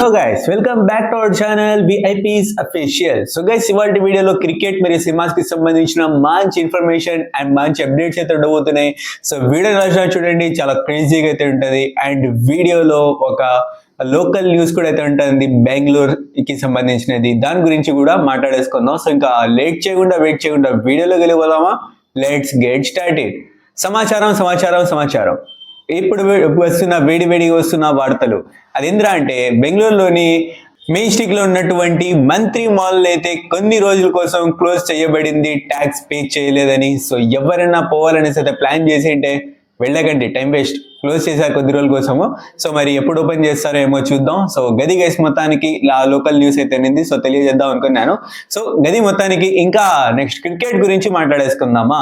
Hello guys, welcome back to our channel VIPs official. So guys, ఇవాళ వీడియోలో cricket మరియు cinemas కి సంబంధించిన మంచి ఇన్ఫర్మేషన్ అండ్ మంచి అప్డేట్స్ అయితే ఉండబోతున్నాయి. సో వీడియో రాసిన చూడండి, చాలా క్రేజీగా అయితే ఉంటుంది. అండ్ వీడియోలో ఒక లోకల్ న్యూస్ కూడా అయితే ఉంటుంది, బెంగళూరుకి సంబంధించినది. దాని గురించి కూడా మాట్లాడేసుకుందాం. సో ఇంకా వెయిట్ చేయకుండా వీడియోలోకి వెళ్ళిపోదామా? Let's get started. సమాచారం ఇప్పుడు వస్తున్న వేడిగా వస్తున్న వార్తలు. అదేంద్రా అంటే, బెంగళూరులోని మెయిన్ స్ట్రీట్ లో ఉన్నటువంటి మంత్రి మాల్ అయితే కొన్ని రోజుల కోసం క్లోజ్ చేయబడింది, ట్యాక్స్ పే చేయలేదని. సో ఎవరైనా పోవాలనేసి అయితే ప్లాన్ చేసి ఉంటే వెళ్ళకండి, టైం వేస్ట్. క్లోజ్ చేశారు కొద్ది రోజుల కోసము. సో మరి ఎప్పుడు ఓపెన్ చేస్తారో ఏమో చూద్దాం. సో గది గైస్ మొత్తానికి లోకల్ న్యూస్ అయితే నింది, సో తెలియజేద్దాం అనుకున్నాను. సో గది మొత్తానికి ఇంకా నెక్స్ట్ క్రికెట్ గురించి మాట్లాడేసుకుందామా?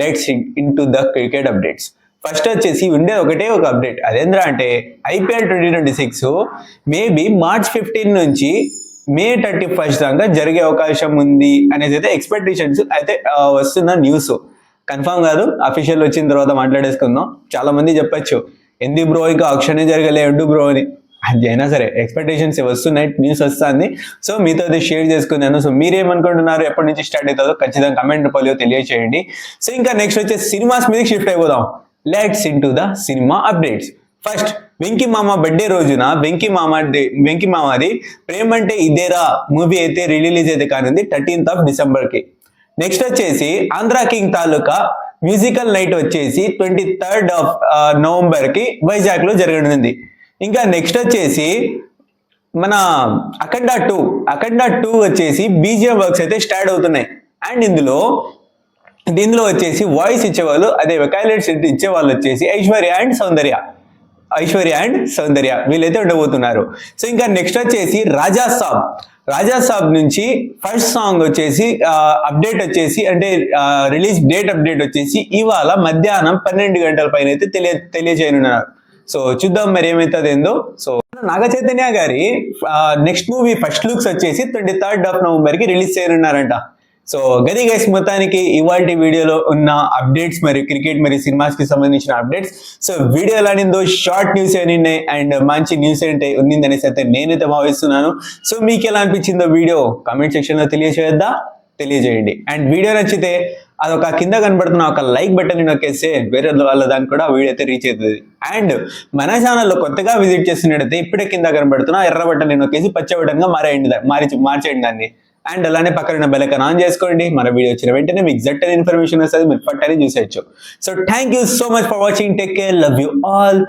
Let's into the cricket updates. First వచ్చేసి ఉండేది ఒకటే ఒక అప్డేట్. అదేంద్రా అంటే, ఐపీఎల్ 2026 మేబీ March 15 నుంచి May 31 దాకా జరిగే అవకాశం ఉంది అనేది అయితే ఎక్స్పెక్టేషన్స్ అయితే వస్తున్న న్యూస్. కన్ఫర్మ్ కాదు, అఫీషియల్ వచ్చిన తర్వాత మాట్లాడేసుకుందాం. చాలా మంది చెప్పచ్చు, ఎందుకు బ్రో ఇంకా ఆక్షనే జరగలేదు బ్రో అని. అది అయినా సరే ఎక్స్పెక్టేషన్స్ వస్తున్నాయి, న్యూస్ వస్తుంది. సో మీతో అయితే షేర్ చేసుకున్నాను. సో మీరేమనుకుంటున్నారు, ఎప్పటి నుంచి స్టార్ట్ అవుతుందో ఖచ్చితంగా కమెంట్ రూపంలో తెలియచేయండి. సో ఇంకా నెక్స్ట్ వచ్చే సినిమాస్ మీదకి షిఫ్ట్ అయిపోదాం. Let's into the cinema updates. First, Venky మామ బర్త్డే రోజున వెంకీ మామది ప్రేమంటే ఇదేరా మూవీ అయితే రిలీజ్ అయితే కానుంది 13th December కి. నెక్స్ట్ వచ్చేసి ఆంధ్ర కింగ్ తాలూకా మ్యూజికల్ నైట్ వచ్చేసి 23rd November కి వైజాగ్ లో జరగనుంది. ఇంకా నెక్స్ట్ వచ్చేసి మన అఖండ 2 వచ్చేసి బీజిఎం వర్క్స్ అయితే స్టార్ట్ అవుతున్నాయి. అండ్ ఇందులో వచ్చేసి వాయిస్ ఇచ్చేవాళ్ళు, అదే వొకాబులరీ ఇచ్చేవాళ్ళు వచ్చేసి ఐశ్వర్య అండ్ సౌందర్య వీళ్ళైతే ఉండబోతున్నారు. సో ఇంకా నెక్స్ట్ వచ్చేసి రాజా సాబ్ నుంచి ఫస్ట్ సాంగ్ వచ్చేసి అప్డేట్ వచ్చేసి అంటే రిలీజ్ డేట్ అప్డేట్ వచ్చేసి ఇవాళ మధ్యాహ్నం 12 గంటల పైన అయితే తెలియజేయనున్నారు. సో చూద్దాం మరి ఏమైతుంది ఏందో. సో నాగ చైతన్య గారి నెక్స్ట్ మూవీ ఫస్ట్ లుక్స్ వచ్చేసి 23rd November కి రిలీజ్ చేయనున్నారంట. సో గది గైస్ మొత్తానికి ఇవాల్టి వీడియోలో ఉన్న అప్డేట్స్ మరియు క్రికెట్ మరియు సినిమాస్ కి సంబంధించిన అప్డేట్స్. సో వీడియో ఎలా నిందో, షార్ట్ న్యూస్ ఏనిన్నాయి అండ్ మంచి న్యూస్ ఏంటి ఉన్నిందనేసి అయితే నేనైతే భావిస్తున్నాను. సో మీకు ఎలా అనిపించిందో వీడియో కామెంట్ సెక్షన్ లో తెలియజేయండి. అండ్ వీడియో నచ్చితే అదొక కింద కనబడుతున్న ఒక లైక్ బటన్ నొక్కేస్తే వేరే వాళ్ళ దానికి కూడా వీడియో అయితే రీచ్ అవుతుంది. అండ్ మన ఛానల్లో కొత్తగా విజిట్ చేస్తున్నట్టయితే ఇప్పుడే కింద కనబడుతున్న ఎర్ర బటన్ నొక్కేసి పచ్చ బటన్ గా మార్చేయండి దాన్ని. అండ్ అలానే పక్కన బెల్ ఐకాన్ ఆన్ చేసుకోండి. మన వీడియో వచ్చిన వెంటనే మీకు ఎగ్జాక్ట్ ఇన్ఫర్మేషన్ వస్తుంది, మీరు పట్టని చూసేయచ్చు. So thank you so much for watching. Take care, love you all.